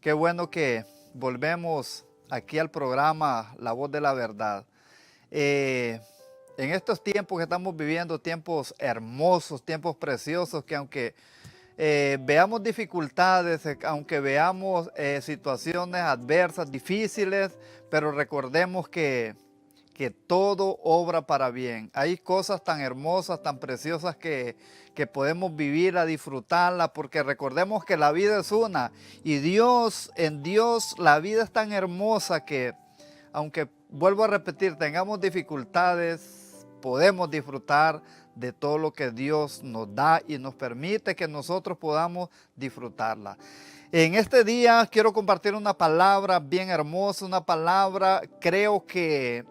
Qué bueno que volvemos aquí al programa La Voz de la Verdad. En estos tiempos que estamos viviendo, tiempos hermosos, tiempos preciosos, que aunque veamos dificultades, aunque veamos situaciones adversas, difíciles, pero recordemos que todo obra para bien. Hay cosas tan hermosas, tan preciosas que podemos vivir a disfrutarla, porque recordemos que la vida es una y en Dios la vida es tan hermosa que, aunque vuelvo a repetir, tengamos dificultades, podemos disfrutar de todo lo que Dios nos da y nos permite que nosotros podamos disfrutarla. En este día quiero compartir una palabra bien hermosa, una palabra, creo que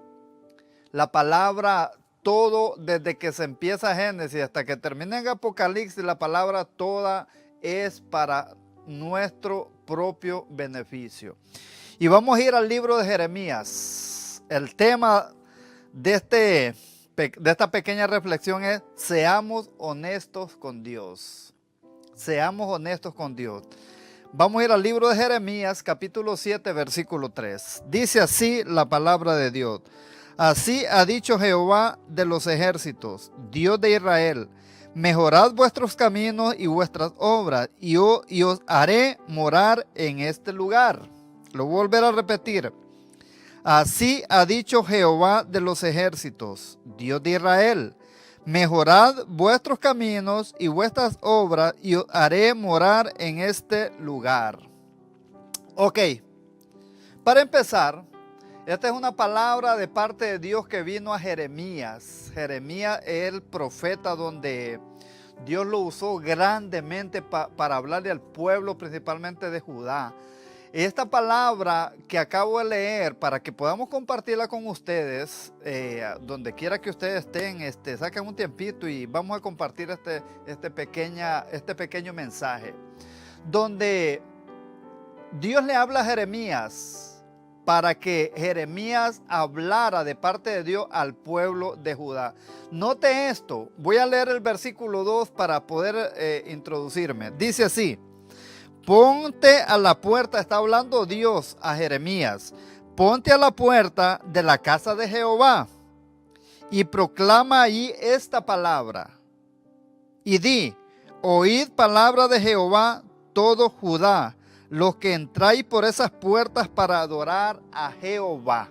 la palabra todo, desde que se empieza Génesis hasta que termina en Apocalipsis, la palabra toda es para nuestro propio beneficio. Y vamos a ir al libro de Jeremías. El tema de esta pequeña reflexión es: seamos honestos con Dios. Seamos honestos con Dios. Vamos a ir al libro de Jeremías, capítulo 7, versículo 3. Dice así la palabra de Dios. Así ha dicho Jehová de los ejércitos, Dios de Israel: mejorad vuestros caminos y vuestras obras, y os haré morar en este lugar. Lo voy a volver a repetir. Así ha dicho Jehová de los ejércitos, Dios de Israel: mejorad vuestros caminos y vuestras obras, y os haré morar en este lugar. Ok, para empezar, esta es una palabra de parte de Dios que vino a Jeremías. Jeremías es el profeta donde Dios lo usó grandemente para hablarle al pueblo, principalmente de Judá. Esta palabra que acabo de leer, para que podamos compartirla con ustedes, donde quiera que ustedes estén, saquen un tiempito y vamos a compartir este pequeño mensaje, donde Dios le habla a Jeremías para que Jeremías hablara de parte de Dios al pueblo de Judá. Note esto, voy a leer el versículo 2 para poder introducirme. Dice así: ponte a la puerta, está hablando Dios a Jeremías, ponte a la puerta de la casa de Jehová y proclama allí esta palabra. Y di: oíd palabra de Jehová todo Judá, los que entráis por esas puertas para adorar a Jehová.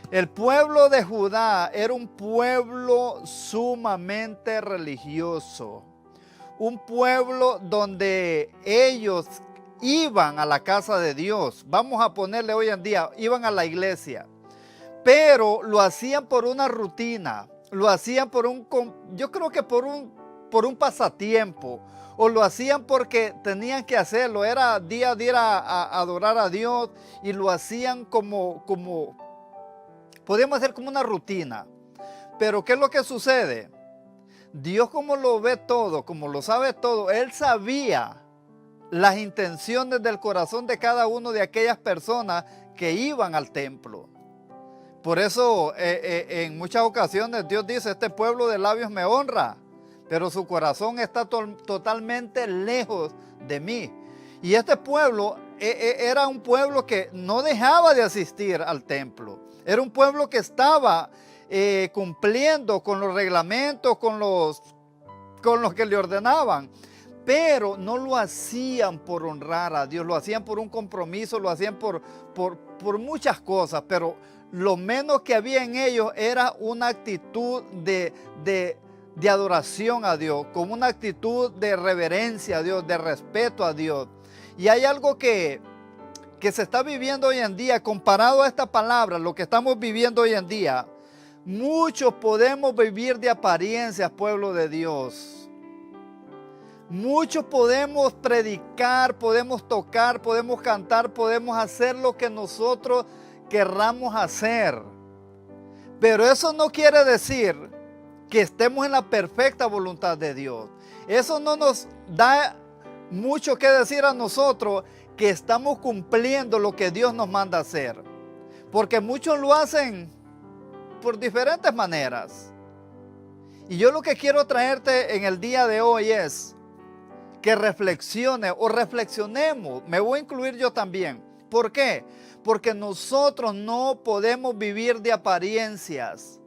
El pueblo de Judá era un pueblo sumamente religioso. Un pueblo donde ellos iban a la casa de Dios. Vamos a ponerle hoy en día, iban a la iglesia. Pero lo hacían por una rutina. Lo hacían yo creo que por un pasatiempo. O lo hacían porque tenían que hacerlo. Era día a día a adorar a Dios. Y lo hacían podríamos hacer como una rutina. Pero ¿qué es lo que sucede? Dios, como lo ve todo, como lo sabe todo, Él sabía las intenciones del corazón de cada uno de aquellas personas que iban al templo. Por eso en muchas ocasiones Dios dice: este pueblo de labios me honra, pero su corazón está totalmente lejos de mí. Y este pueblo era un pueblo que no dejaba de asistir al templo. Era un pueblo que estaba cumpliendo con los reglamentos, con los que le ordenaban, pero no lo hacían por honrar a Dios, lo hacían por un compromiso, lo hacían por muchas cosas, pero lo menos que había en ellos era una actitud de adoración a Dios, con una actitud de reverencia a Dios, de respeto a Dios. Y hay algo que se está viviendo hoy en día, comparado a esta palabra, lo que estamos viviendo hoy en día. Muchos podemos vivir de apariencias, pueblo de Dios. Muchos podemos predicar, podemos tocar, podemos cantar, podemos hacer lo que nosotros querramos hacer. Pero eso no quiere decir que estemos en la perfecta voluntad de Dios. Eso no nos da mucho que decir a nosotros que estamos cumpliendo lo que Dios nos manda hacer. Porque muchos lo hacen por diferentes maneras. Y yo lo que quiero traerte en el día de hoy es: que reflexione o reflexionemos. Me voy a incluir yo también. ¿Por qué? Porque nosotros no podemos vivir de apariencias.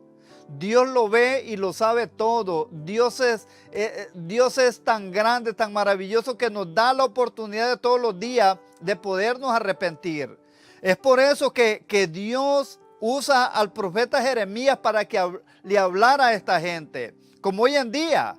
Dios lo ve y lo sabe todo. Dios es tan grande, tan maravilloso, que nos da la oportunidad de todos los días de podernos arrepentir. Es por eso que Dios usa al profeta Jeremías para que le hablara a esta gente. Como hoy en día,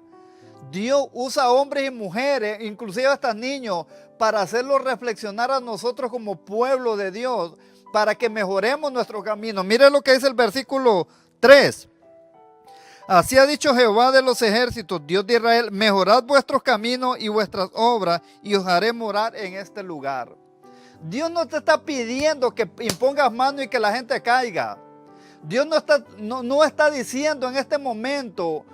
Dios usa a hombres y mujeres, inclusive hasta niños, para hacerlos reflexionar a nosotros como pueblo de Dios, para que mejoremos nuestro camino. Mire lo que dice el versículo 3. Así ha dicho Jehová de los ejércitos, Dios de Israel: mejorad vuestros caminos y vuestras obras, y os haré morar en este lugar. Dios no te está pidiendo que impongas mano y que la gente caiga. Dios no está diciendo en este momento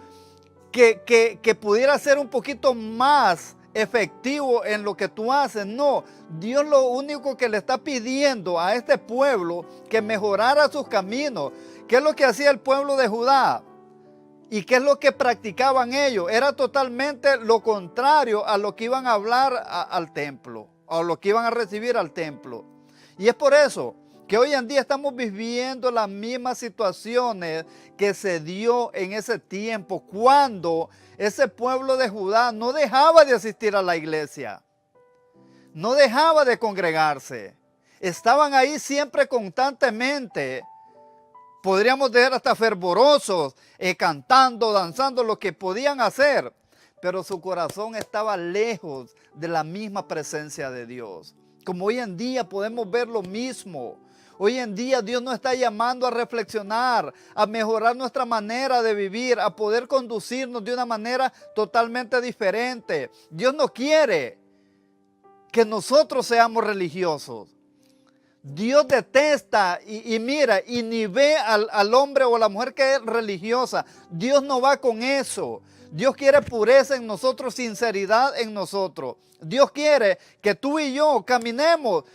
que pudiera ser un poquito más efectivo en lo que tú haces. No, Dios lo único que le está pidiendo a este pueblo que mejorara sus caminos. ¿Qué es lo que hacía el pueblo de Judá? ¿Y qué es lo que practicaban ellos? Era totalmente lo contrario a lo que iban a hablar al templo, o lo que iban a recibir al templo. Y es por eso que hoy en día estamos viviendo las mismas situaciones que se dio en ese tiempo, cuando ese pueblo de Judá no dejaba de asistir a la iglesia, no dejaba de congregarse. Estaban ahí siempre constantemente. Podríamos decir hasta fervorosos, cantando, danzando, lo que podían hacer. Pero su corazón estaba lejos de la misma presencia de Dios. Como hoy en día podemos ver lo mismo. Hoy en día Dios nos está llamando a reflexionar, a mejorar nuestra manera de vivir, a poder conducirnos de una manera totalmente diferente. Dios no quiere que nosotros seamos religiosos. Dios detesta y mira, y ni ve al hombre o a la mujer que es religiosa. Dios no va con eso. Dios quiere pureza en nosotros, sinceridad en nosotros. Dios quiere que tú y yo caminemos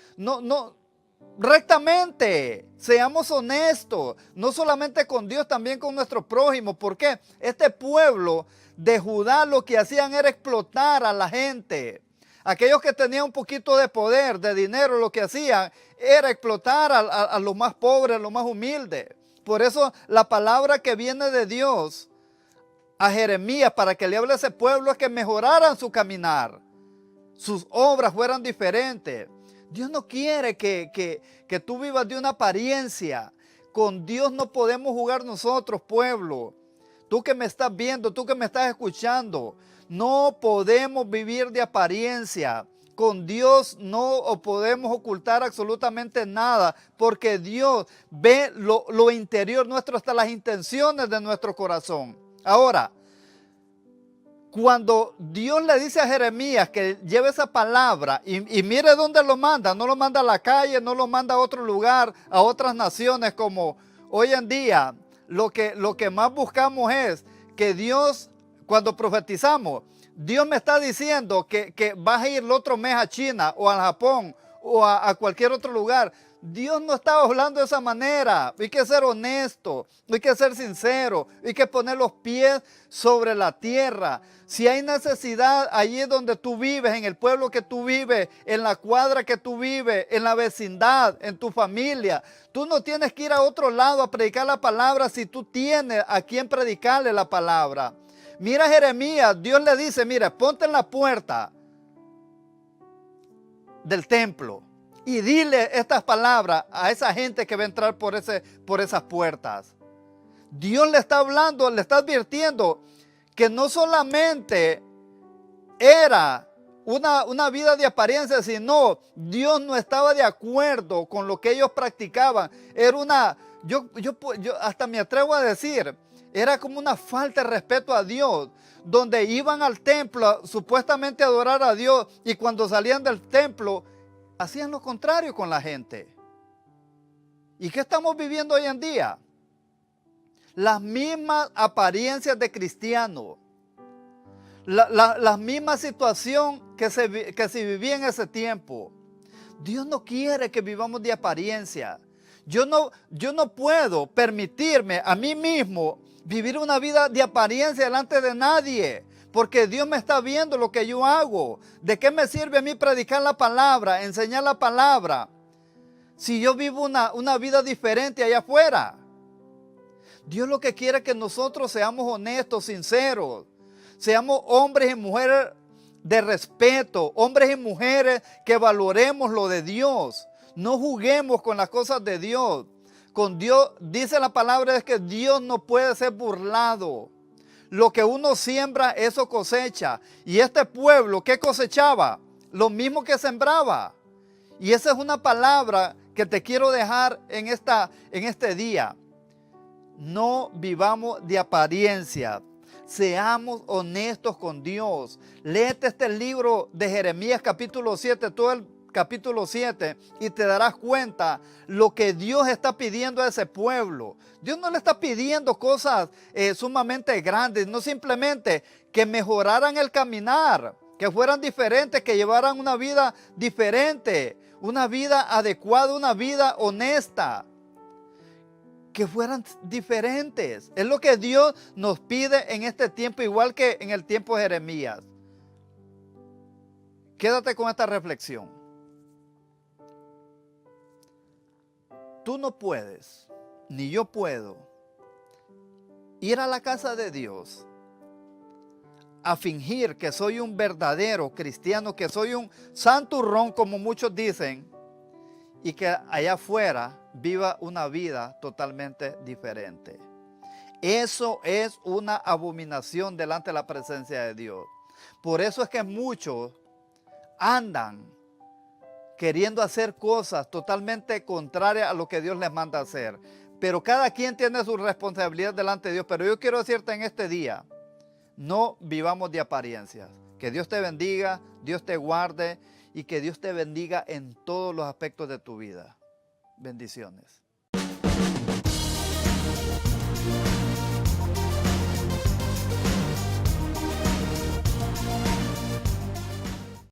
rectamente, seamos honestos, no solamente con Dios, también con nuestro prójimo. ¿Por qué? Este pueblo de Judá lo que hacían era explotar a la gente. Aquellos que tenían un poquito de poder, de dinero, lo que hacían era explotar a los más pobres, a los más humildes. Por eso la palabra que viene de Dios a Jeremías para que le hable a ese pueblo es que mejoraran su caminar, sus obras fueran diferentes. Dios no quiere que tú vivas de una apariencia. Con Dios no podemos jugar nosotros, pueblo. Tú que me estás viendo, tú que me estás escuchando, no podemos vivir de apariencia. Con Dios no podemos ocultar absolutamente nada, porque Dios ve lo interior nuestro, hasta las intenciones de nuestro corazón. Ahora, cuando Dios le dice a Jeremías que lleve esa palabra, y mire dónde lo manda, no lo manda a la calle, no lo manda a otro lugar, a otras naciones, como hoy en día lo que más buscamos es que Dios, cuando profetizamos, Dios me está diciendo que vas a ir el otro mes a China o al Japón o a cualquier otro lugar. Dios no está hablando de esa manera. Hay que ser honesto, hay que ser sincero, hay que poner los pies sobre la tierra. Si hay necesidad allí donde tú vives, en el pueblo que tú vives, en la cuadra que tú vives, en la vecindad, en tu familia, tú no tienes que ir a otro lado a predicar la palabra si tú tienes a quien predicarle la palabra. Mira Jeremías, Dios le dice, mira, ponte en la puerta del templo y dile estas palabras a esa gente que va a entrar por esas puertas. Dios le está hablando, le está advirtiendo que no solamente era una vida de apariencia, sino Dios no estaba de acuerdo con lo que ellos practicaban. Era yo hasta me atrevo a decir, era como una falta de respeto a Dios, donde iban al templo supuestamente a adorar a Dios, y cuando salían del templo hacían lo contrario con la gente. ¿Y qué estamos viviendo hoy en día? Las mismas apariencias de cristianos, la misma situación que se vivía en ese tiempo. Dios no quiere que vivamos de apariencia. Yo no puedo permitirme a mí mismo vivir una vida de apariencia delante de nadie, porque Dios me está viendo lo que yo hago. ¿De qué me sirve a mí predicar la palabra, enseñar la palabra, si yo vivo una vida diferente allá afuera? Dios lo que quiere es que nosotros seamos honestos, sinceros, seamos hombres y mujeres de respeto, hombres y mujeres que valoremos lo de Dios. No juguemos con las cosas de Dios. Con Dios, dice la palabra, es que Dios no puede ser burlado. Lo que uno siembra, eso cosecha. Y este pueblo, ¿qué cosechaba? Lo mismo que sembraba. Y esa es una palabra que te quiero dejar en este día. No vivamos de apariencia. Seamos honestos con Dios. Léete este libro de Jeremías capítulo 7, todo el capítulo 7, y te darás cuenta lo que Dios está pidiendo a ese pueblo. Dios no le está pidiendo cosas sumamente grandes, no simplemente que mejoraran el caminar, que fueran diferentes, que llevaran una vida diferente, una vida adecuada, una vida honesta, que fueran diferentes. Es lo que Dios nos pide en este tiempo, igual que en el tiempo de Jeremías. Quédate con esta reflexión. Tú no puedes, ni yo puedo, ir a la casa de Dios a fingir que soy un verdadero cristiano, que soy un santurrón, como muchos dicen, y que allá afuera viva una vida totalmente diferente. Eso es una abominación delante de la presencia de Dios. Por eso es que muchos andan queriendo hacer cosas totalmente contrarias a lo que Dios les manda hacer. Pero cada quien tiene su responsabilidad delante de Dios. Pero yo quiero decirte en este día, no vivamos de apariencias. Que Dios te bendiga, Dios te guarde y que Dios te bendiga en todos los aspectos de tu vida. Bendiciones.